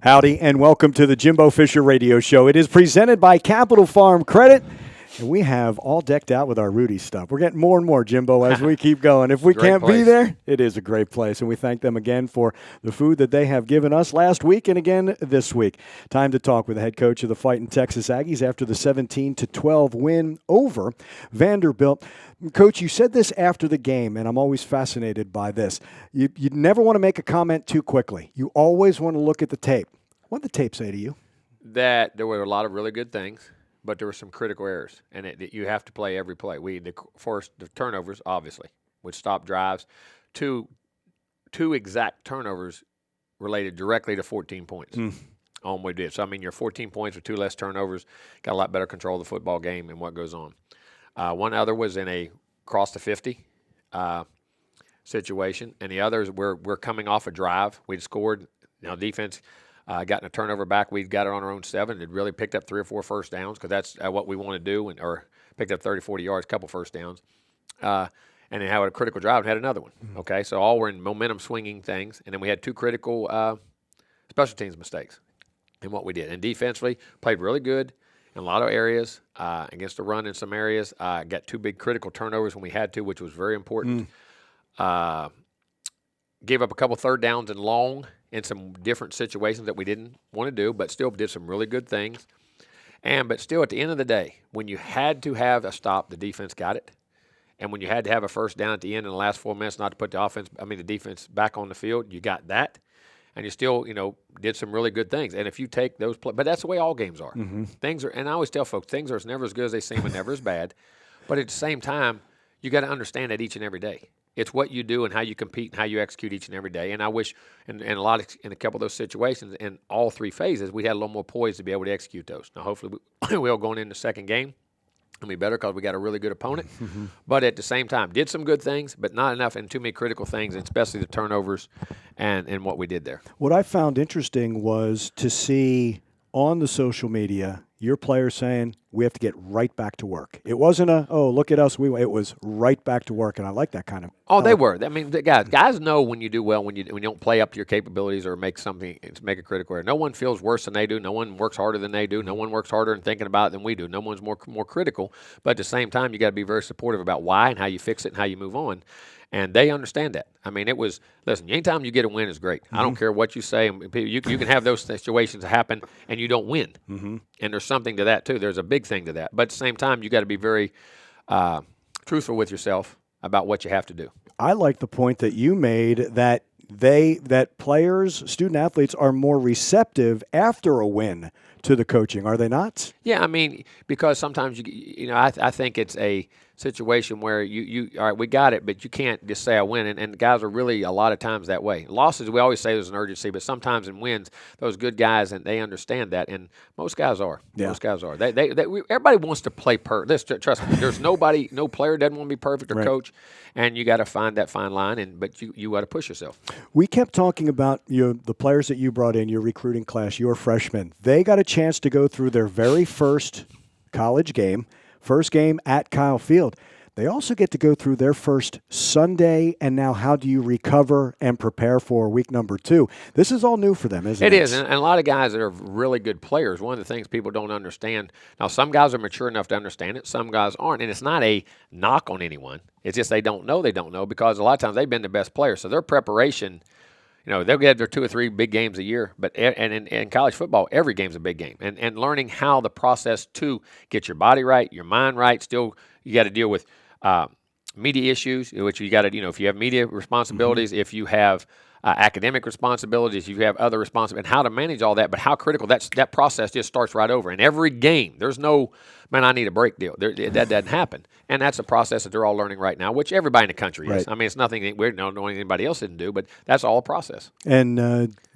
Howdy, and welcome to the Jimbo Fisher Radio Show. It is presented by Capital Farm Credit, and we have all decked out with our Rudy stuff. We're getting more and more, Jimbo, as we keep going. If we can't be there, it is a great place, and we thank them again for the food that they have given us last week and again this week. Time to talk with the head coach of the Fighting Texas Aggies after the 17-12 win over Vanderbilt. Coach, you said this after the game, and I'm always fascinated by this. You never want to make a comment too quickly. You always want to look at the tape. What did the tape say to you? That there were a lot of really good things, but there were some critical errors, and you have to play every play. The turnovers, obviously, which stopped drives. Two exact turnovers related directly to 14 points on what we did. So, I mean, you're 14 points with two less turnovers, got a lot better control of the football game and what goes on. One other was in a cross to 50 situation, and the others we're coming off a drive. We'd scored. Now defense got in a turnover back. We got it on our own 7. It really picked up 3 or 4 first downs because that's what we want to do, or picked up 30, 40 yards, a couple first downs. And then had a critical drive and had another one. Okay, so all were in momentum swinging things, and then we had 2 critical special teams mistakes in what we did. And defensively played really good in a lot of areas, against the run in some areas. Got 2 big critical turnovers when we had to, which was very important. Gave up a couple third downs and long in some different situations that we didn't want to do, but still did some really good things. But still, at the end of the day, when you had to have a stop, the defense got it. And when you had to have a first down at the end in the last 4 minutes, not to put the defense back on the field, you got that. And you still, did some really good things. And if you take those but that's the way all games are. Things are, and I always tell folks, things are never as good as they seem and never as bad. But at the same time, you got to understand that each and every day. It's what you do and how you compete and how you execute each and every day. And I wish, in a couple of those situations, in all 3 phases, we had a little more poise to be able to execute those. Now, hopefully, we'll going into the second game. It'll be better because we got a really good opponent. But at the same time, did some good things, but not enough and too many critical things, and especially the turnovers and what we did there. What I found interesting was to see on the social media your players saying, we have to get right back to work. It wasn't look at us. It was right back to work, and I like that kind of. Oh, they were. I mean, the guys know when you do well, when you don't play up to your capabilities or make a critical error. No one feels worse than they do. No one works harder than they do. No one works harder and thinking about it than we do. No one's more critical. But at the same time, you got to be very supportive about why and how you fix it and how you move on. And they understand that. I mean, listen, anytime you get a win is great. I don't care what you say. You can have those situations happen and you don't win. And there's something to that, too. There's a big thing to that. But at the same time, you got to be very truthful with yourself about what you have to do. I like the point that you made that players, student athletes, are more receptive after a win to the coaching, are they not? Yeah, I mean, because sometimes I think it's a situation where you all right, we got it, but you can't just say I win, and guys are really a lot of times that way. Losses, we always say there's an urgency, but sometimes in wins, those good guys, and they understand that, and most guys are. Yeah. Most guys are. Everybody wants to play perfect. Trust me, there's no player doesn't want to be perfect or right. Coach, and you got to find that fine line, but you got to push yourself. We kept talking about the players that you brought in, your recruiting class, your freshmen. They got a chance to go through their very first college game, first game at Kyle Field. They also get to go through their first Sunday, and now how do you recover and prepare for week number 2? This is all new for them, isn't it? It is, and a lot of guys that are really good players, one of the things people don't understand, now some guys are mature enough to understand it, some guys aren't, and it's not a knock on anyone. It's just they don't know because a lot of times they've been the best players, so their preparation – they'll get their 2 or 3 big games a year, but in college football, every game's a big game. And learning how the process to get your body right, your mind right, still you got to deal with media issues, which you got to, if you have media responsibilities, if you have academic responsibilities, you have other responsibilities, and how to manage all that, but how critical that process just starts right over. In every game, there's no, man, I need a break deal. That doesn't happen. And that's a process that they're all learning right now, which everybody in the country is. Right. I mean, it's nothing that we're knowing anybody else didn't do, but that's all a process. And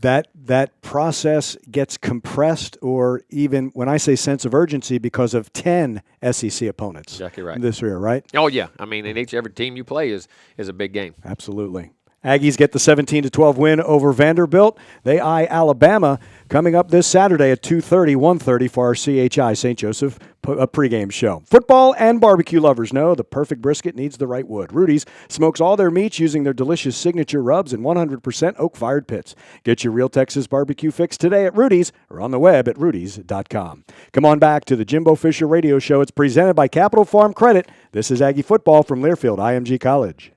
that process gets compressed, or even when I say sense of urgency, because of 10 SEC opponents. Exactly right. This year, right? Oh, yeah. I mean, every team you play is a big game. Absolutely. Aggies get the 17-12 win over Vanderbilt. They eye Alabama coming up this Saturday at 2:30, 1:30 for our CHI St. Joseph pregame show. Football and barbecue lovers know the perfect brisket needs the right wood. Rudy's smokes all their meats using their delicious signature rubs and 100% oak-fired pits. Get your real Texas barbecue fix today at Rudy's or on the web at rudys.com. Come on back to the Jimbo Fisher Radio Show. It's presented by Capital Farm Credit. This is Aggie Football from Learfield IMG College.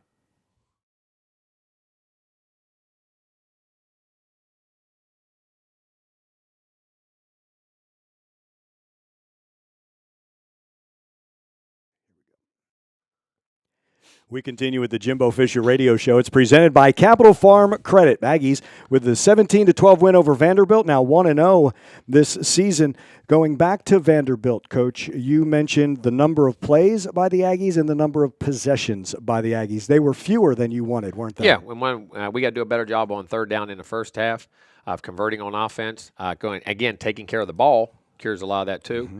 We continue with the Jimbo Fisher Radio Show. It's presented by Capital Farm Credit. Aggies with the 17-12 win over Vanderbilt, now 1-0 this season. Going back to Vanderbilt, Coach, you mentioned the number of plays by the Aggies and the number of possessions by the Aggies. They were fewer than you wanted, weren't they? Yeah, we got to do a better job on third down in the first half of converting on offense. Taking care of the ball cures a lot of that too. Mm-hmm.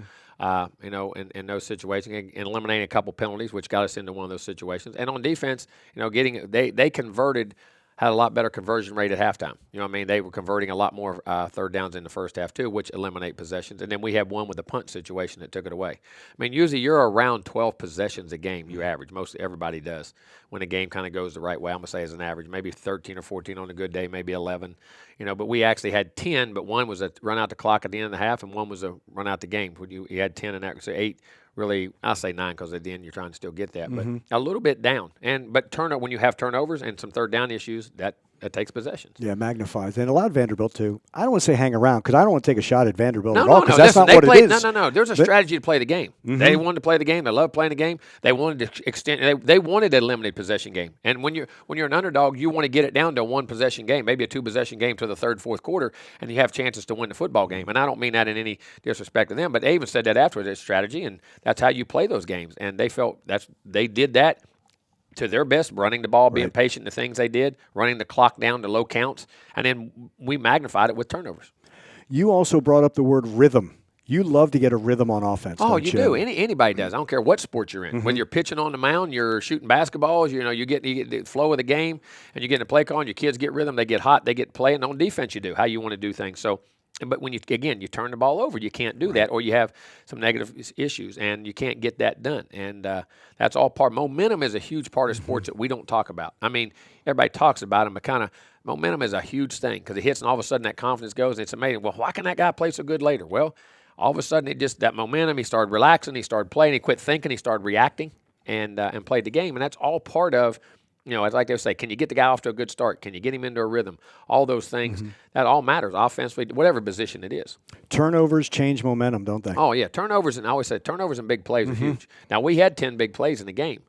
In those situations, and eliminating a couple penalties, which got us into one of those situations. And on defense, they converted, had a lot better conversion rate at halftime. They were converting a lot more third downs in the first half too, which eliminate possessions. And then we had one with the punt situation that took it away. Usually you're around 12 possessions a game, you average. Most everybody does when the game kind of goes the right way. I'm going to say as an average, maybe 13 or 14 on a good day, maybe 11. But we actually had 10, but one was a run out the clock at the end of the half, and one was a run out the game. You had 10 in that, so 8. Really, I'll say 9 because at the end you're trying to still get that, but a little bit down. But when you have turnovers and some third down issues, that takes possessions. Yeah, magnifies. And a lot of Vanderbilt, too. I don't want to say hang around because I don't want to take a shot at Vanderbilt at all because that's not what it is. No. There's a strategy to play the game. They wanted to play the game. They love playing the game. They wanted to extend. They wanted a limited possession game. And when you're an underdog, you want to get it down to a one-possession game, maybe a two-possession game to the third, fourth quarter, and you have chances to win the football game. And I don't mean that in any disrespect to them, but they even said that afterwards. It's strategy, and that's how you play those games. And they felt they did that to their best, running the ball, being patient in the things they did, running the clock down to low counts, and then we magnified it with turnovers. You also brought up the word rhythm. You love to get a rhythm on offense. Oh, you do. Anybody does. I don't care what sport you're in. When you're pitching on the mound, you're shooting basketballs. You get the flow of the game, and you get in the play call. And your kids get rhythm. They get hot. They get playing. On defense, you do how you want to do things. So. But when you turn the ball over, you can't do that, or you have some negative issues, and you can't get that done. And that's all part. Momentum is a huge part of sports that we don't talk about. Everybody talks about them, but momentum is a huge thing because it hits, and all of a sudden that confidence goes, and it's amazing. Well, why can that guy play so good later? Well, all of a sudden that momentum. He started relaxing. He started playing. He quit thinking. He started reacting, and played the game. And that's all part of. It's like they say, can you get the guy off to a good start? Can you get him into a rhythm? All those things, that all matters, offensively, whatever position it is. Turnovers change momentum, don't they? Oh, yeah. Turnovers, and I always say turnovers and big plays are huge. Now, we had 10 big plays in the game,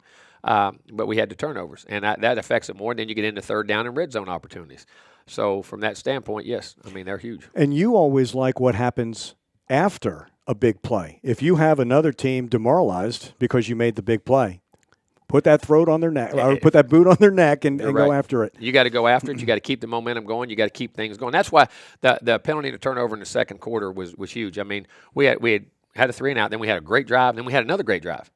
but we had the turnovers, and that affects it more. And then you get into third down and red zone opportunities. So from that standpoint, yes, they're huge. And you always like what happens after a big play. If you have another team demoralized because you made the big play, put that throat on their neck, or put that boot on their neck, and go after it. You got to go after it. You got to keep the momentum going. You got to keep things going. That's why the penalty to turnover in the second quarter was huge. We had a 3-and-out, then we had a great drive, then we had another great drive,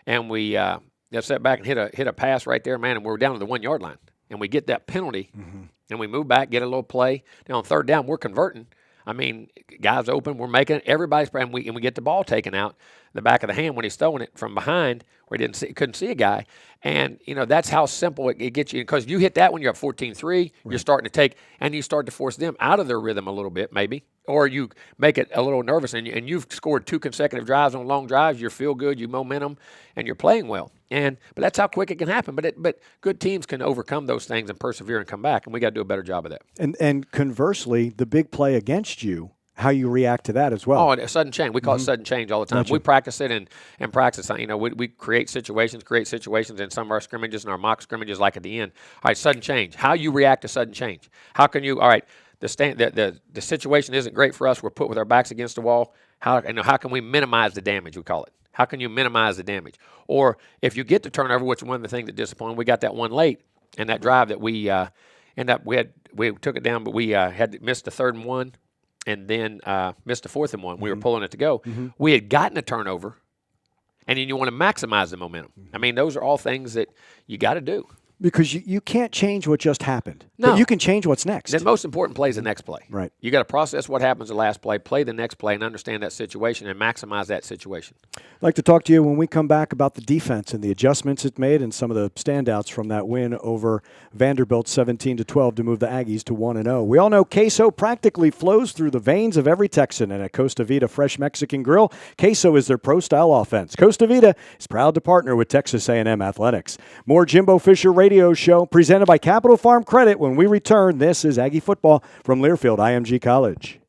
and we sat back and hit a pass right there, man, and we were down to the 1-yard line, and we get that penalty, and we move back, get a little play. Now on third down, we're converting. Guys open, we're making it. Everybody's praying, and we get the ball taken out the back of the hand when he's throwing it from behind where he couldn't see a guy. And, that's how simple it gets you. Because you hit that when you're up 14-3, you're starting to take, and you start to force them out of their rhythm a little bit maybe. Or you make it a little nervous, and you've scored 2 consecutive drives on long drives. You feel good, you momentum, and you're playing well. But that's how quick it can happen. But good teams can overcome those things and persevere and come back, and we got to do a better job of that. And conversely, the big play against you, how you react to that as well. Oh, a sudden change. We call it sudden change all the time. Gotcha. We practice it and practice. We create situations in some of our scrimmages and our mock scrimmages, like at the end. All right, sudden change. How you react to sudden change. How can you? All right, the situation isn't great for us. We're put with our backs against the wall. How can we minimize the damage? We call it. How can you minimize the damage? Or if you get the turnover, which is one of the things that disappointed, we got that one late, and that drive that we we took it down, but we had missed the 3rd and 1. And then missed the 4th and 1. We were pulling it to go. We had gotten a turnover, and then you want to maximize the momentum. Those are all things that you got to do. Because you can't change what just happened. No. But you can change what's next. The most important play is the next play. Right. You got to process what happens the last play the next play, and understand that situation and maximize that situation. I'd like to talk to you when we come back about the defense and the adjustments it made and some of the standouts from that win over Vanderbilt 17-12 to move the Aggies to 1-0. We all know queso practically flows through the veins of every Texan, and at Costa Vida Fresh Mexican Grill, queso is their pro-style offense. Costa Vida is proud to partner with Texas A&M Athletics. More Jimbo Fisher Radio Show presented by Capital Farm Credit. When we return, this is Aggie Football from Learfield IMG College.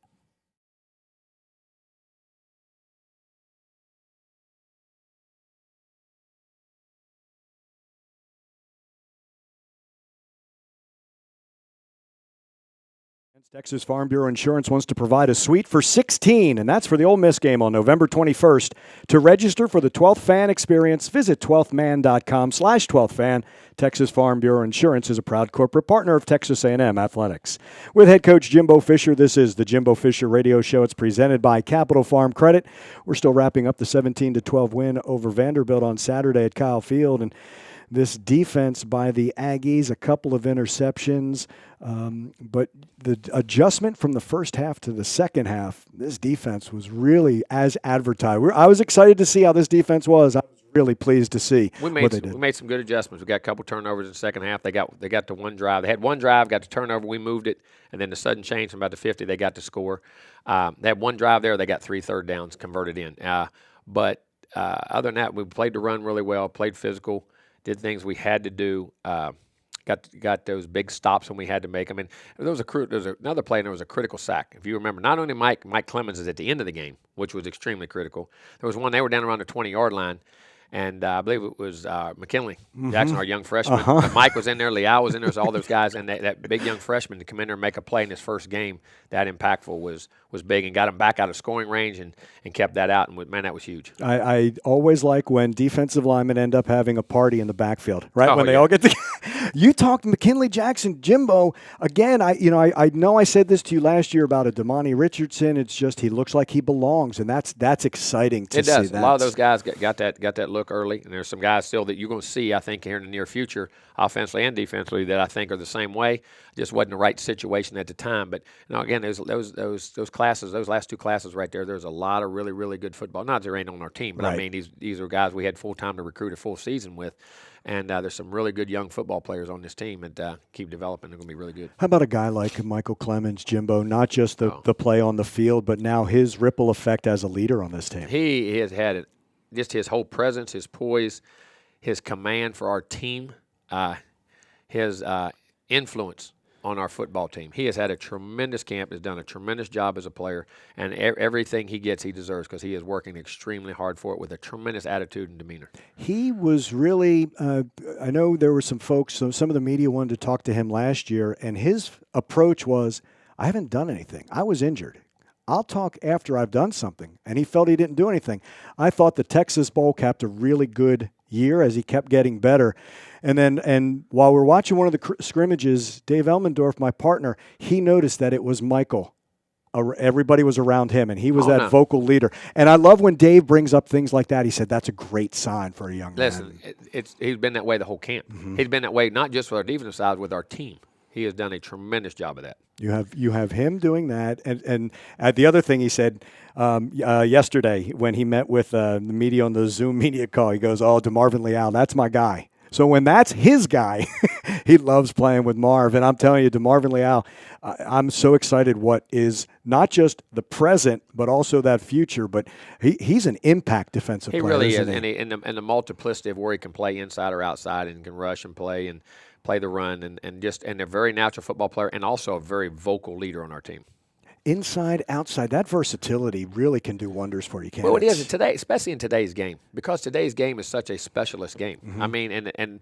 Texas Farm Bureau Insurance wants to provide a suite for 16, and that's for the Ole Miss game on November 21st. To register for the 12th Fan experience, visit 12thman.com/12thfan. Texas Farm Bureau Insurance is a proud corporate partner of Texas A&M Athletics. With head coach Jimbo Fisher, this is the Jimbo Fisher Radio Show. It's presented by Capital Farm Credit. We're still wrapping up the 17-12 win over Vanderbilt on Saturday at Kyle Field, and this defense by the Aggies, a couple of interceptions, but the adjustment from the first half to the second half, this defense was really as advertised. I was excited to see how this defense was. I was really pleased to see what they did. We made some good adjustments. We got a couple turnovers in the second half. They got to one drive. They had one drive, got the turnover, we moved it, and then the sudden change from about the 50, they got to score. They had one drive there. They got 3 third downs converted in. But other than that, we played the run really well, played physical, did things we had to do, got those big stops when we had to make them. And there was another play, and there was a critical sack. If you remember, not only Mike Clemens is at the end of the game, which was extremely critical. There was one, they were down around the 20-yard line, and I believe it was McKinley Jackson, our young freshman. But Mike was in there, Leal was in there, all those guys, and that big young freshman to come in there and make a play in his first game, that impactful was big, and got him back out of scoring range and kept that out, and man, that was huge. I always like when defensive linemen end up having a party in the backfield, right? When they all get together. You talked McKinley Jackson, Jimbo. Again, I know I said this to you last year about a Damani Richardson. It's just he looks like he belongs, and that's exciting to see. It does. That. A lot of those guys got that look early, and there's some guys still that you're going to see, I think, here in the near future, offensively and defensively, that I think are the same way. Just wasn't the right situation at the time. But again, those classes, those last 2 classes right there, there's a lot of really, really good football. Not that there ain't on our team, but right. I mean, these are guys we had full time to recruit a full season with. And there's some really good young football players on this team that keep developing. They're going to be really good. How about a guy like Michael Clemens, Jimbo? Not just the play on the field, but now his ripple effect as a leader on this team. He has had just his whole presence, his poise, his command for our team, his influence on our football team. He has had a tremendous camp, has done a tremendous job as a player, and everything he gets he deserves because he is working extremely hard for it with a tremendous attitude and demeanor. He was really, I know there were some folks, some of the media wanted to talk to him last year, and his approach was, I haven't done anything. I was injured. I'll talk after I've done something. And he felt he didn't do anything. I thought the Texas Bowl capped a really good year as he kept getting better. And while we're watching one of the scrimmages, Dave Elmendorf, my partner, he noticed that it was Michael. Everybody was around him, and he was that vocal leader. And I love when Dave brings up things like that. He said that's a great sign for a young man. Listen, he's been that way the whole camp. Mm-hmm. He's been that way not just with our defensive side, with our team. He has done a tremendous job of that. You have him doing that, and the other thing he said yesterday when he met with the media on the Zoom media call, he goes, "Oh, DeMarvin Leal, that's my guy." So when that's his guy, he loves playing with Marv. And I'm telling you, DeMarvin Leal, I'm so excited what is not just the present, but also that future. But he's an impact defensive player. He really is, and the multiplicity of where he can play inside or outside and can rush and play the run, and a very natural football player, and also a very vocal leader on our team. Inside, outside, that versatility really can do wonders for you, can't it? Well, it is today, especially in today's game, because today's game is such a specialist game. Mm-hmm. I mean, and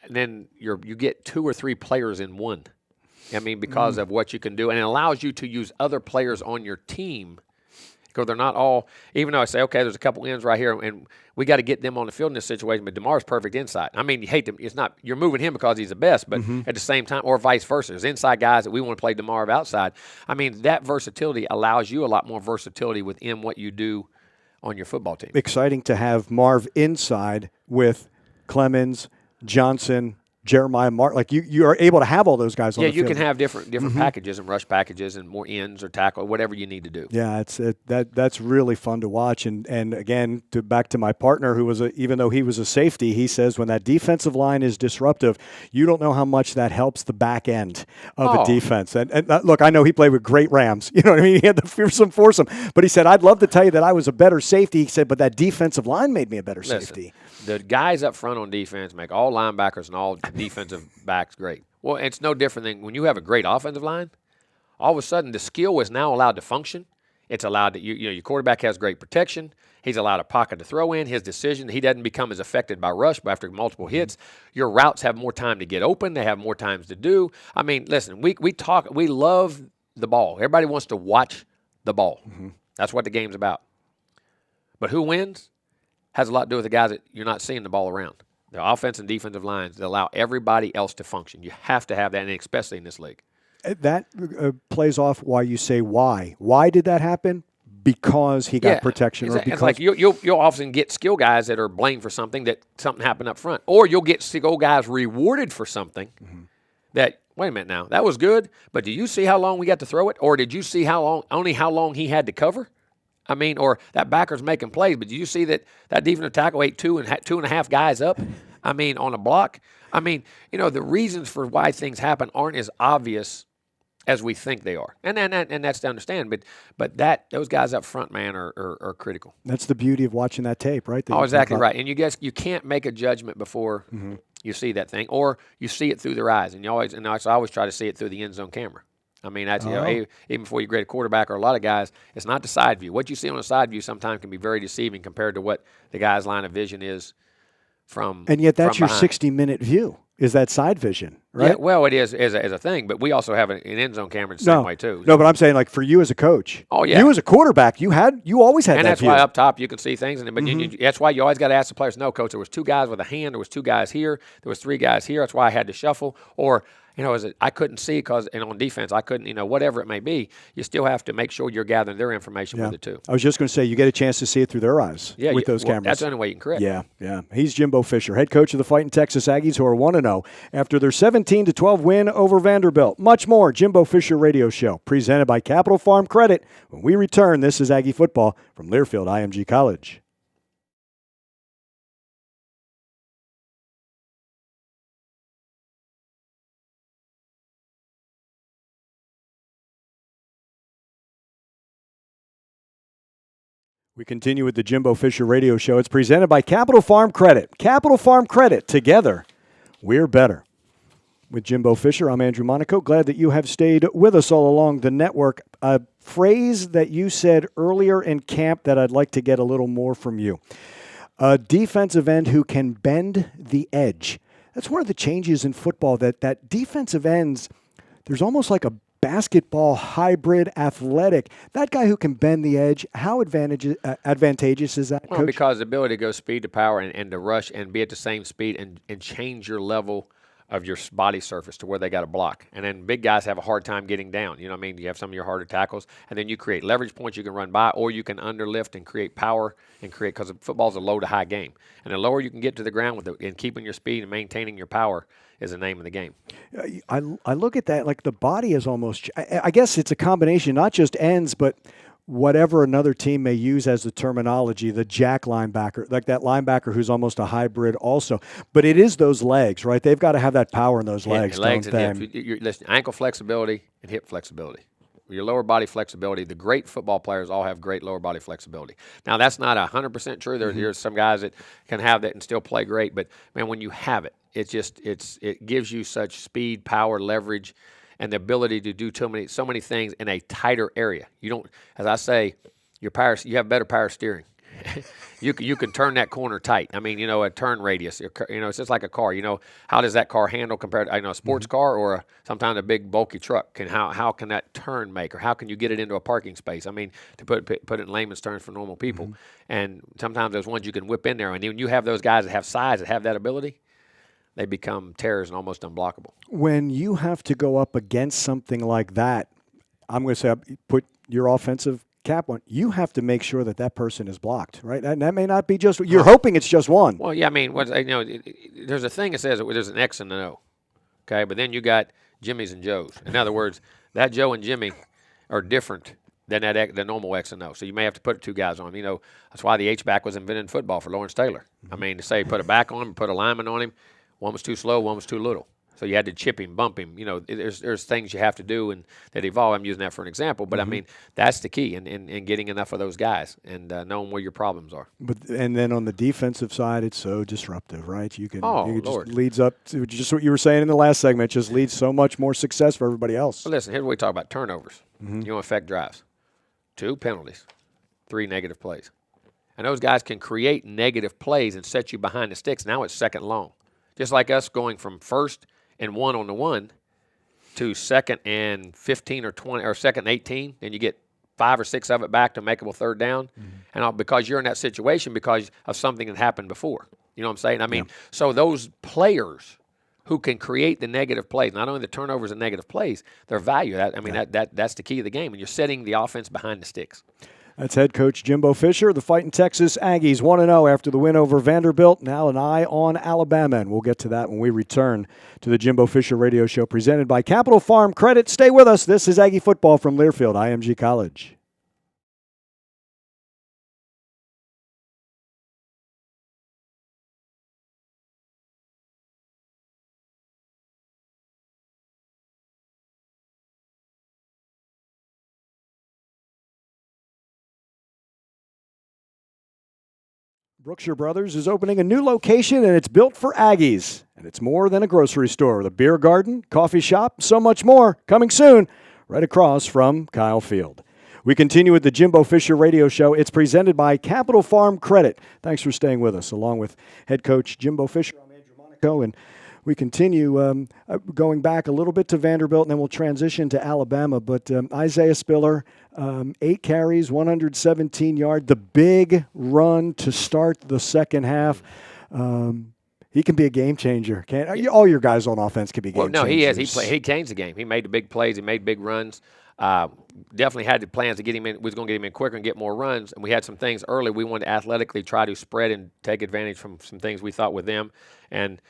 then you get 2 or 3 players in one. I mean, because of what you can do, and it allows you to use other players on your team. Because they're not all, even though I say, okay, there's a couple ends right here, and we got to get them on the field in this situation, but DeMar's perfect inside. I mean, you hate them. It's not, you're moving him because he's the best, but at the same time, or vice versa. There's inside guys that we want to play DeMar outside. I mean, that versatility allows you a lot more versatility within what you do on your football team. Exciting to have Marv inside with Clemens, Johnson, Jeremiah Martin. Like you are able to have all those guys on the field. Yeah, you can have different packages and rush packages and more ends or tackle, whatever you need to do. Yeah, that's really fun to watch. And again, back to my partner who was even though he was a safety, he says when that defensive line is disruptive, you don't know how much that helps the back end of a defense. And look, I know he played with great Rams. You know what I mean? He had the fearsome foursome. But he said, I'd love to tell you that I was a better safety. He said, but that defensive line made me a better safety. The guys up front on defense make all linebackers and all defensive backs great. Well, it's no different than when you have a great offensive line. All of a sudden, the skill is now allowed to function. It's allowed to, your quarterback has great protection. He's allowed a pocket to throw in. His decision, he doesn't become as affected by rush after multiple hits. Your routes have more time to get open. They have more times to do. I mean, listen, we love the ball. Everybody wants to watch the ball. That's what the game's about. But who wins has a lot to do with the guys that you're not seeing the ball around. The offense and defensive lines that allow everybody else to function. You have to have that, and especially in this league. That plays off why you say why. Why did that happen? Because he got protection. Exactly. Or because it's like you'll often get skill guys that are blamed for something happened up front. Or you'll get skill guys rewarded for something that, wait a minute now, that was good, but do you see how long we got to throw it? Or did you see how long he had to cover? I mean, or that backer's making plays, but do you see that defensive tackle ate two and a half guys up? I mean, on a block. I mean, the reasons for why things happen aren't as obvious as we think they are, and that's to understand. But those guys up front, man, are critical. That's the beauty of watching that tape, right? Exactly right. And you can't make a judgment before you see that thing, or you see it through their eyes. And I always try to see it through the end zone camera. I mean, that's even before you grade a quarterback or a lot of guys, it's not the side view. What you see on the side view sometimes can be very deceiving compared to what the guy's line of vision is from. And yet, that's your 60-minute view. Is that side vision, right? Yeah, well, it is as a thing, but we also have an end zone camera the same way too. No, but I'm saying like for you as a coach. Oh yeah. You as a quarterback, you always had that view. And that's why up top you can see things, that's why you always got to ask the players. No, coach, there was two guys with a hand. There was two guys here. There was three guys here. That's why I had to shuffle. Or I couldn't see and on defense I couldn't. Whatever it may be, you still have to make sure you're gathering their information with it too. I was just going to say you get a chance to see it through their eyes with those cameras. That's the only way you can correct. Yeah. He's Jimbo Fisher, head coach of the Fighting Texas Aggies, who are 1-0 after their 17-12 win over Vanderbilt. Much more Jimbo Fisher Radio Show, presented by Capital Farm Credit. When we return, this is Aggie Football from Learfield IMG College. We continue with the Jimbo Fisher Radio Show. It's presented by Capital Farm Credit. Capital Farm Credit. Together, we're better. With Jimbo Fisher, I'm Andrew Monaco. Glad that you have stayed with us all along the network. A phrase that you said earlier in camp that I'd like to get a little more from you. A defensive end who can bend the edge. That's one of the changes in football, that defensive ends, there's almost like a basketball hybrid athletic. That guy who can bend the edge, how advantageous is that, Well, Coach? because the ability to go speed to power and to rush and be at the same speed and change your level of your body surface to where they got to block. And then big guys have a hard time getting down. You know what I mean? You have some of your harder tackles, and then you create leverage points you can run by, or you can underlift and create power and create, because football's a low to high game. And the lower you can get to the ground and keeping your speed and maintaining your power is the name of the game. I look at that like the body is almost, I guess it's a combination, not just ends, but whatever another team may use as the terminology, the jack linebacker, like that linebacker who's almost a hybrid also. But it is those legs, right? They've got to have that power in those legs, legs don't and they? hips. Listen, ankle flexibility and hip flexibility. Your lower body flexibility, the great football players all have great lower body flexibility. Now, that's not 100% true. There's some guys that can have that and still play great. But, man, when you have it, it gives you such speed, power, leverage, and the ability to do so many things in a tighter area. You don't, as I say, you have better power steering. You can turn that corner tight. I mean, a turn radius. It's just like a car. How does that car handle compared to a sports car or sometimes a big bulky truck? How can that turn make, or how can you get it into a parking space? I mean, to put it in layman's terms for normal people. And sometimes there's ones you can whip in there, and when you have those guys that have size that have that ability, they become terrors and almost unblockable. When you have to go up against something like that, I'm going to say put your offensive Cap one, you have to make sure that that person is blocked, right? And that may not be just, you're hoping it's just one. Well, yeah, I mean, there's a thing that says there's an X and an O, okay? But then you got Jimmys and Joes. In other words, that Joe and Jimmy are different than the normal X and O. So you may have to put two guys on him. That's why the H-back was invented in football for Lawrence Taylor. I mean, to say put a back on him, put a lineman on him, one was too slow, one was too little. So you had to chip him, bump him. There's things you have to do and that evolve. I'm using that for an example, but I mean that's the key in getting enough of those guys and knowing where your problems are. And then on the defensive side, it's so disruptive, right? You can Lord. just leads up to just what you were saying in the last segment. Just leads so much more success for everybody else. Well, listen, here's what we talk about: turnovers. You affect drives, 2 penalties, 3 negative plays, and those guys can create negative plays and set you behind the sticks. Now it's second long, just like us going from first and 1 on the 1 to second and 15 or 20 or second and 18, then you get 5 or 6 of it back to makeable third down, and because you're in that situation because of something that happened before. You know what I'm saying? I mean, so those players who can create the negative plays, not only the turnovers and negative plays, their value. That's the key of the game, and you're setting the offense behind the sticks. That's head coach Jimbo Fisher. The Fighting Texas Aggies 1-0 after the win over Vanderbilt. Now an eye on Alabama, and we'll get to that when we return to the Jimbo Fisher Radio Show presented by Capital Farm Credit. Stay with us. This is Aggie Football from Learfield, IMG College. Brookshire Brothers is opening a new location, and it's built for Aggies. And it's more than a grocery store with a beer garden, coffee shop, so much more. Coming soon, right across from Kyle Field. We continue with the Jimbo Fisher Radio Show. It's presented by Capital Farm Credit. Thanks for staying with us, along with head coach Jimbo Fisher. I'm Andrew Monaco, and we continue going back a little bit to Vanderbilt, and then we'll transition to Alabama. But Isaiah Spiller, 8 carries, 117 yards, the big run to start the second half. He can be a game changer. All your guys on offense can be game changers. Well, no, he is. He changed the game. He made the big plays. He made big runs. Definitely had the plans to get him in. We was going to get him in quicker and get more runs. And we had some things early. We wanted to athletically try to spread and take advantage from some things we thought with them. And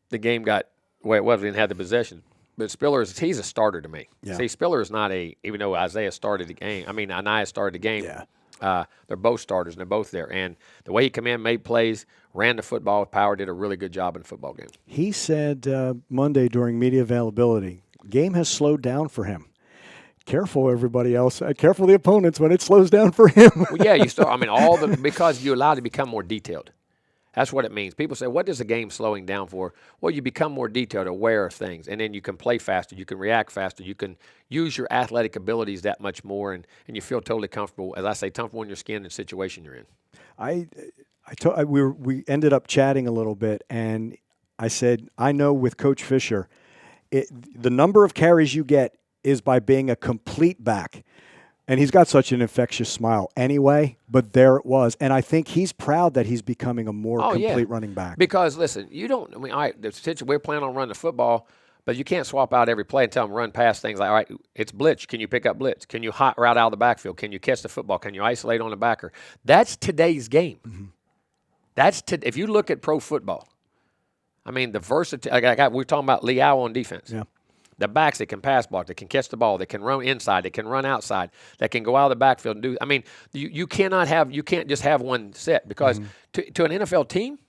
the game got the way it was. We didn't have the possession. But Spiller he's a starter to me. Yeah. See, Spiller is not even though Isaiah started the game. Anaya started the game. Yeah. They're both starters, and they're both there. And the way he came in, made plays, ran the football with power, did a really good job in the football game. He said Monday during media availability, game has slowed down for him. Careful, everybody else. Careful the opponents when it slows down for him. Well, yeah, because you're allowed to become more detailed. That's what it means. People say, what is the game slowing down for? Well, you become more detailed, aware of things, and then you can play faster, you can react faster, you can use your athletic abilities that much more, and you feel totally comfortable, as I say, comfortable in your skin and the situation you're in. We ended up chatting a little bit, and I said, I know with Coach Fisher, the number of carries you get is by being a complete back. And he's got such an infectious smile anyway, but there it was. And I think he's proud that he's becoming a more complete running back. Because, listen, we're planning on running the football, but you can't swap out every play and tell them run past things like, all right, it's blitz. Can you pick up blitz? Can you hot route out of the backfield? Can you catch the football? Can you isolate on the backer? That's today's game. Mm-hmm. If you look at pro football, the versatility. We're talking about Liao on defense. Yeah. The backs that can pass block, that can catch the ball, that can run inside, that can run outside, that can go out of the backfield and do. You can't just have one set because to an NFL team,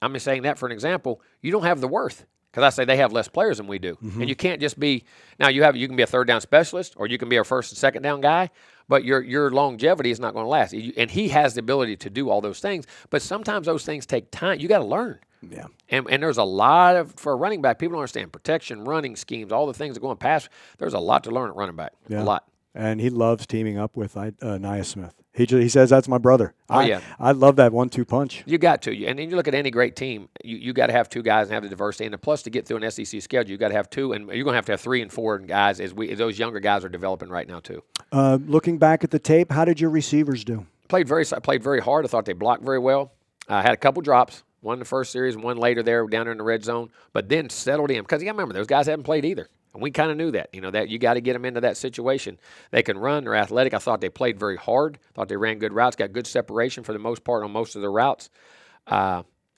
I'm just saying that for an example, you don't have the worth because I say they have less players than we do, and you can't just be. Now you can be a third down specialist or you can be a first and second down guy, but your longevity is not going to last. And he has the ability to do all those things, but sometimes those things take time. You got to learn. Yeah. And there's a lot for a running back. People don't understand protection, running schemes, all the things that go in pass. There's a lot to learn at running back. Yeah. A lot. And he loves teaming up with Nia Smith. He says, that's my brother. I love that 1-2 punch. You got to. And then you look at any great team, you got to have 2 guys and have the diversity. And plus, to get through an SEC schedule, you got to have 2. And you're going to have 3 and 4 guys as those younger guys are developing right now, too. Looking back at the tape, how did your receivers do? Played very hard. I thought they blocked very well. Had a couple drops. One in the first series, one later there down there in the red zone, but then settled in. Because you got to remember, those guys haven't played either. And we kind of knew that, that you got to get them into that situation. They can run, they're athletic. I thought they played very hard, thought they ran good routes, got good separation for the most part on most of their routes.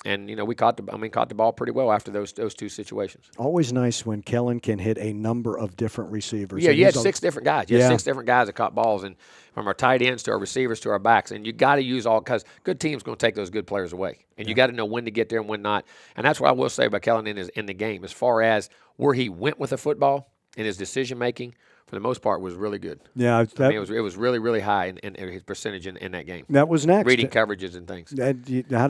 And we caught the ball pretty well after those two situations. Always nice when Kellen can hit a number of different receivers. Yeah, you had 6 different guys. You had 6 different guys that caught balls, and from our tight ends to our receivers to our backs. And you got to use all, because good teams going to take those good players away, and you got to know when to get there and when not. And that's what I will say about Kellen in the game, as far as where he went with the football and his decision making. For the most part, was really good. Yeah, it was really, really high in his percentage in that game. That was next. Reading coverages and things. How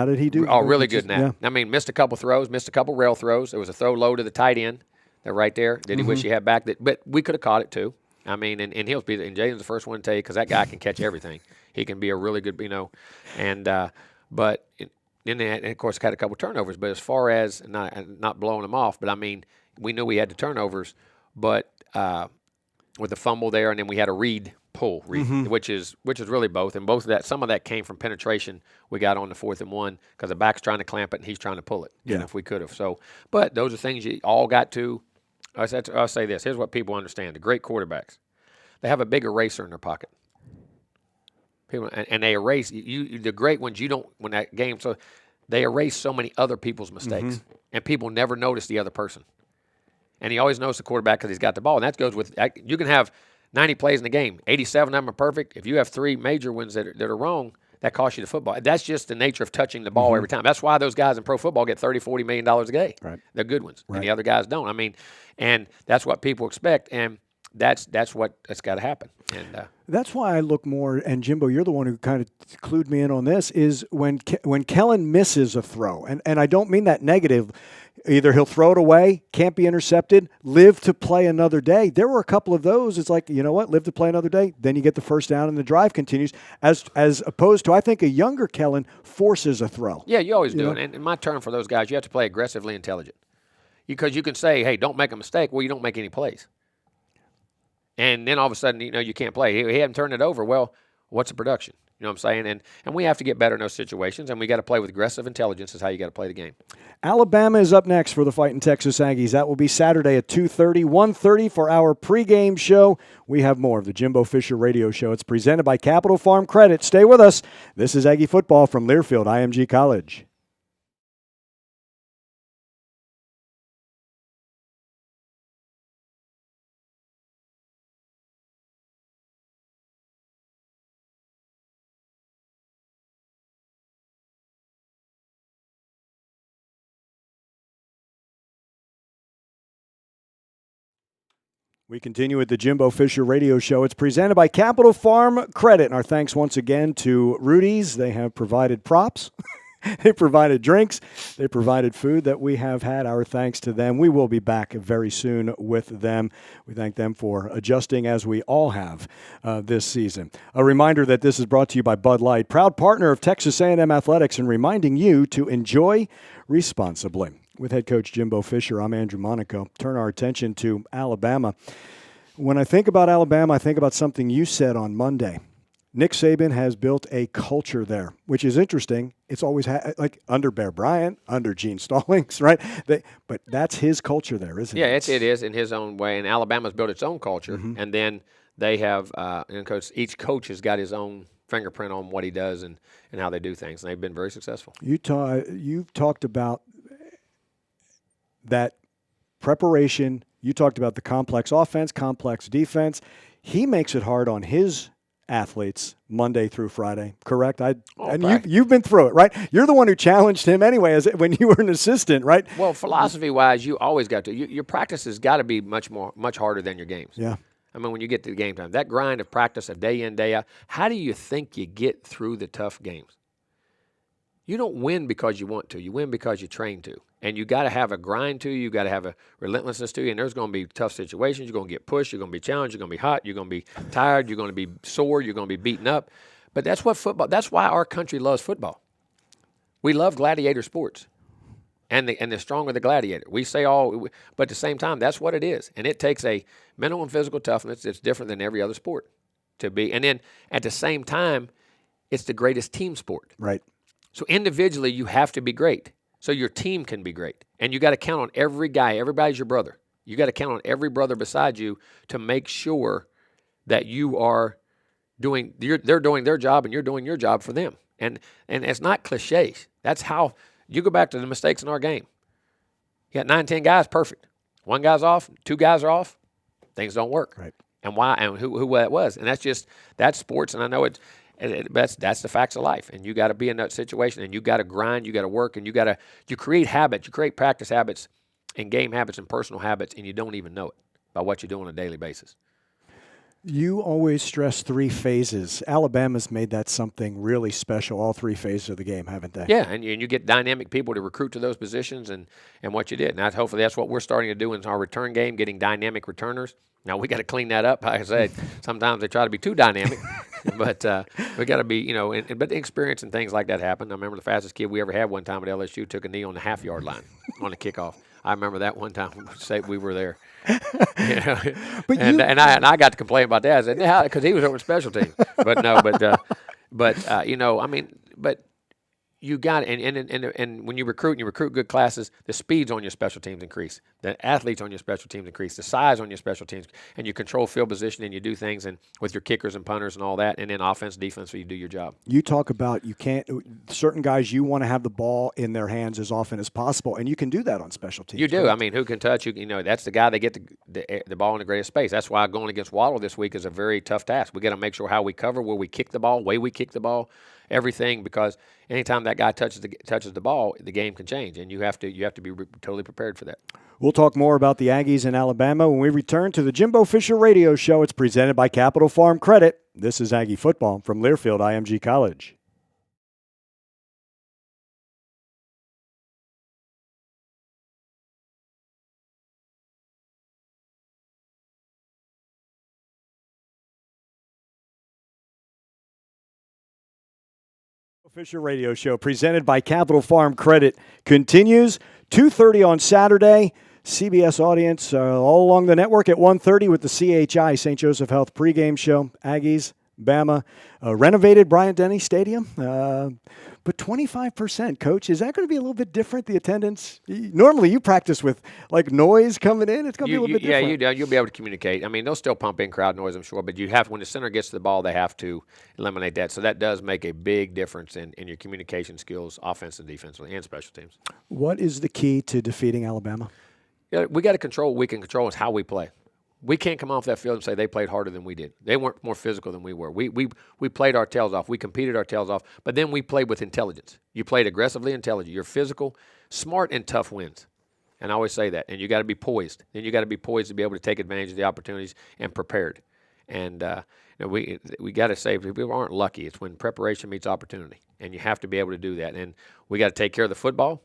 did he do? Oh, really good in that. Yeah. Missed a couple throws, missed a couple rail throws. There was a throw low to the tight end, that right there. Did he wish he had back? But we could have caught it too. And he'll be. And Jaden's the first one to tell you, because that guy can catch everything. He can be a really good, and but. And of course, had a couple turnovers. But as far as not blowing them off, but we knew we had the turnovers, but. With the fumble there, and then we had a read, which is really both. And both of that, some of that came from penetration we got on the 4th and 1, because the back's trying to clamp it and he's trying to pull it. Yeah. And if we could have. So, but those are things you all got to. I'll say this. Here's what people understand. The great quarterbacks, they have a big eraser in their pocket. People, and they erase the great ones. You don't, when that game, so they erase so many other people's mistakes, and people never notice the other person. And he always knows the quarterback because he's got the ball. And that goes with, you can have 90 plays in the game. 87 of them are perfect. If you have 3 major ones that are wrong, that costs you the football. That's just the nature of touching the ball every time. That's why those guys in pro football get $30, $40 million a day. Right. They're good ones. Right. And the other guys don't. And that's what people expect. And that's that's got to happen. And that's why I look more, and Jimbo, you're the one who kind of clued me in on this, is when Kellen misses a throw, and I don't mean that negative. Either he'll throw it away, can't be intercepted, live to play another day. There were a couple of those. It's like, you know what, live to play another day. Then you get the first down and the drive continues, as opposed to, I think, a younger Kellen forces a throw. Yeah, you always do. And my term for those guys, you have to play aggressively intelligent. Because you can say, hey, don't make a mistake. Well, you don't make any plays. And then all of a sudden, you can't play. He hadn't turned it over. Well, what's the production? You know what I'm saying? And we have to get better in those situations, and we got to play with aggressive intelligence is how you got to play the game. Alabama is up next for the Fighting Texas Aggies. That will be Saturday at 2:30, 1:30 for our pregame show. We have more of the Jimbo Fisher Radio Show. It's presented by Capital Farm Credit. Stay with us. This is Aggie Football from Learfield IMG College. We continue with the Jimbo Fisher Radio Show. It's presented by Capital Farm Credit. And our thanks once again to Rudy's. They have provided props. They provided drinks. They provided food that we have had. Our thanks to them. We will be back very soon with them. We thank them for adjusting, as we all have this season. A reminder that this is brought to you by Bud Light, proud partner of Texas A&M Athletics, and reminding you to enjoy responsibly. With head coach Jimbo Fisher, I'm Andrew Monaco. Turn our attention to Alabama. When I think about Alabama, I think about something you said on Monday. Nick Saban has built a culture there, which is interesting. It's always like under Bear Bryant, under Gene Stallings, right? But that's his culture there, isn't it? Yeah, it is in his own way. And Alabama's built its own culture. And then they have, each coach has got his own fingerprint on what he does and how they do things. And they've been very successful. You've talked about that preparation. You talked about the complex offense, complex defense. He makes it hard on his athletes Monday through Friday, correct? You've been through it, right? You're the one who challenged him anyway when you were an assistant, right? Well, philosophy-wise, you always got to. Your practice has got to be much harder than your games. Yeah. When you get to the game time, that grind of practice of day in, day out, how do you think you get through the tough games? You don't win because you want to. You win because you train to. And you got to have a grind to you. You got to have a relentlessness to you. And there's going to be tough situations. You're going to get pushed. You're going to be challenged. You're going to be hot. You're going to be tired. You're going to be sore. You're going to be beaten up. But that's what football. That's why our country loves football. We love gladiator sports. And the stronger the gladiator. We say but at the same time, that's what it is. And it takes a mental and physical toughness that's different than every other sport to be. And then at the same time, it's the greatest team sport. Right. So individually, you have to be great so your team can be great. And you got to count on every guy. Everybody's your brother. You got to count on every brother beside you to make sure that you are they're doing their job and you're doing your job for them. And it's not cliches. That's how you go back to the mistakes in our game. You got 9, 10 guys, perfect. One guy's off, 2 guys are off, things don't work. Right. And why and who that was. And that's sports, and I know that's the facts of life. And you got to be in that situation, and you got to grind, you got to work, and you create habits, you create practice habits and game habits and personal habits, and you don't even know it by what you do on a daily basis. You always stress 3 phases. Alabama's made that something really special, all 3 phases of the game, haven't they? Yeah, and you get dynamic people to recruit to those positions and what you did. And hopefully that's what we're starting to do in our return game, getting dynamic returners. Now, we got to clean that up. Like I said, sometimes they try to be too dynamic, but we got to be, but the experience and things like that happen. I remember the fastest kid we ever had one time at LSU took a knee on the half-yard line on a kickoff. I remember that one time we were there. But I got to complain about that. I said, yeah, because he was over special teams. But no, but you got it. And when you recruit good classes, the speeds on your special teams increase. The athletes on your special teams increase. The size on your special teams. And you control field position and you do things and with your kickers and punters and all that. And then offense, defense, so you do your job. You talk about certain guys, you want to have the ball in their hands as often as possible. And you can do that on special teams. You do. Correct? I mean, who can touch you? That's the guy that get the ball in the greatest space. That's why going against Waddle this week is a very tough task. We got to make sure how we cover, where we kick the ball, way we kick the ball. Everything, because anytime that guy touches the ball, the game can change, and you have to be totally prepared for that. We'll talk more about the Aggies in Alabama when we return to the Jimbo Fisher Radio Show. It's presented by Capital Farm Credit. This is Aggie Football from Learfield IMG College. Fisher Radio Show presented by Capital Farm Credit continues 2:30 on Saturday. CBS audience all along the network at 1:30 with the CHI St. Joseph Health pregame show. Aggies, Bama, renovated Bryant-Denny Stadium, but 25%. Coach, is that going to be a little bit different? The attendance. Normally, you practice with like noise coming in. It's going to be a little bit different. Yeah, you'll be able to communicate. I mean, they'll still pump in crowd noise, I'm sure, but when the center gets to the ball, they have to eliminate that. So that does make a big difference in your communication skills, offense and defensively, and special teams. What is the key to defeating Alabama? Yeah, we got to control what we can control is how we play. We can't come off that field and say they played harder than we did. They weren't more physical than we were. We played our tails off. We competed our tails off, but then we played with intelligence. You played aggressively intelligent. You're physical, smart, and tough wins. And I always say that. And you got to be poised. Then you got to be poised to be able to take advantage of the opportunities and prepared. And we got to say, people aren't lucky. It's when preparation meets opportunity, and you have to be able to do that. And we got to take care of the football.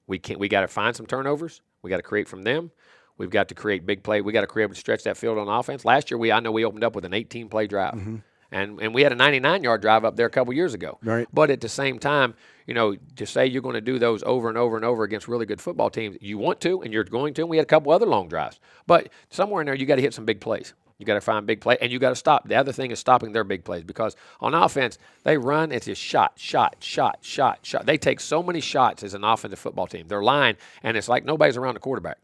We got to find some turnovers. We got to create from them. We've got to create big play. We got to be able to stretch that field on offense. Last year, I know we opened up with an 18-play drive. Mm-hmm. And we had a 99-yard drive up there a couple years ago. Right. But at the same time, to say you're going to do those over and over and over against really good football teams, you want to and you're going to. And we had a couple other long drives. But somewhere in there, you got to hit some big plays. You got to find big play, and you got to stop. The other thing is stopping their big plays, because on offense, they run, it's just shot. They take so many shots as an offensive football team. They're lying, and it's like nobody's around the quarterback.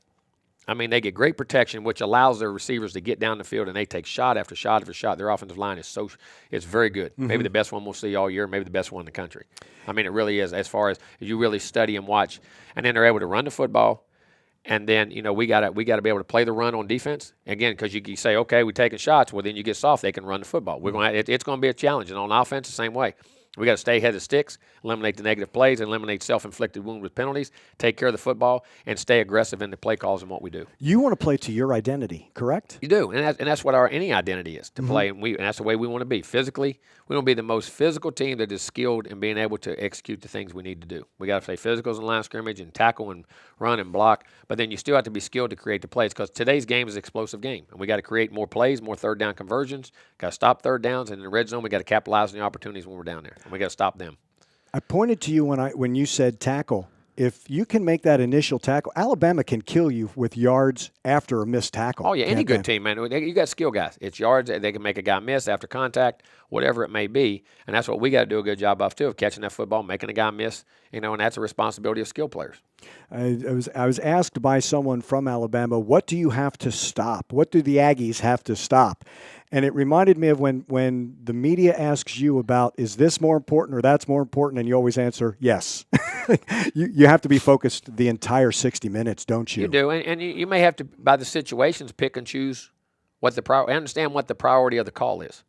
I mean, they get great protection, which allows their receivers to get down the field, and they take shot after shot after shot. Their offensive line is it's very good. Mm-hmm. Maybe the best one we'll see all year, maybe the best one in the country. I mean, it really is, as far as you really study and watch. And then they're able to run the football. And then, we got to be able to play the run on defense. Again, because you say, okay, we're taking shots. Well, then you get soft. They can run the football. It's going to be a challenge. And on offense, the same way. We got to stay ahead of the sticks, eliminate the negative plays, eliminate self-inflicted wounds with penalties, take care of the football, and stay aggressive in the play calls and what we do. You want to play to your identity, correct? You do, and that's what any identity is, to play, and that's the way we want to be. Physically, we want to be the most physical team that is skilled in being able to execute the things we need to do. We got to play physicals in line of scrimmage and tackle and run and block, but then you still have to be skilled to create the plays, because today's game is an explosive game, and we got to create more plays, more third down conversions, got to stop third downs, and in the red zone, we got to capitalize on the opportunities when we're down there, and we got to stop them. I pointed to you when you said tackle. if you can make that initial tackle, Alabama can kill you with yards after a missed tackle. Oh, yeah, any good team, man. You got skill guys. It's yards. They can make a guy miss after contact, whatever it may be. And that's what we got to do a good job of, too, of catching that football, making a guy miss, and that's a responsibility of skill players. I was asked by someone from Alabama, what do you have to stop? What do the Aggies have to stop? And it reminded me of when the media asks you about, is this more important or that's more important? And you always answer, yes. You have to be focused the entire 60 minutes, don't you? You do. And you may have to, by the situations, pick and choose understand what the priority of the call is.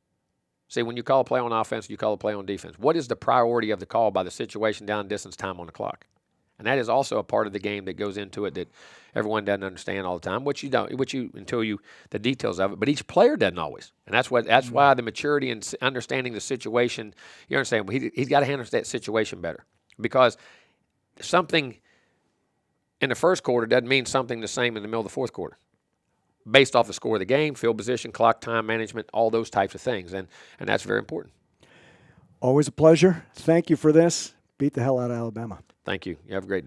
See, when you call a play on offense, you call a play on defense. What is the priority of the call by the situation, down, distance, time on the clock? And that is also a part of the game that goes into it that everyone doesn't understand all the time, the details of it. But each player doesn't always, and that's why the maturity and understanding the situation. You understand? He's got to handle that situation better, because something in the first quarter doesn't mean something the same in the middle of the fourth quarter, based off the score of the game, field position, clock, time management, all those types of things, and that's very important. Always a pleasure. Thank you for this. Beat the hell out of Alabama. Thank you. You have a great day.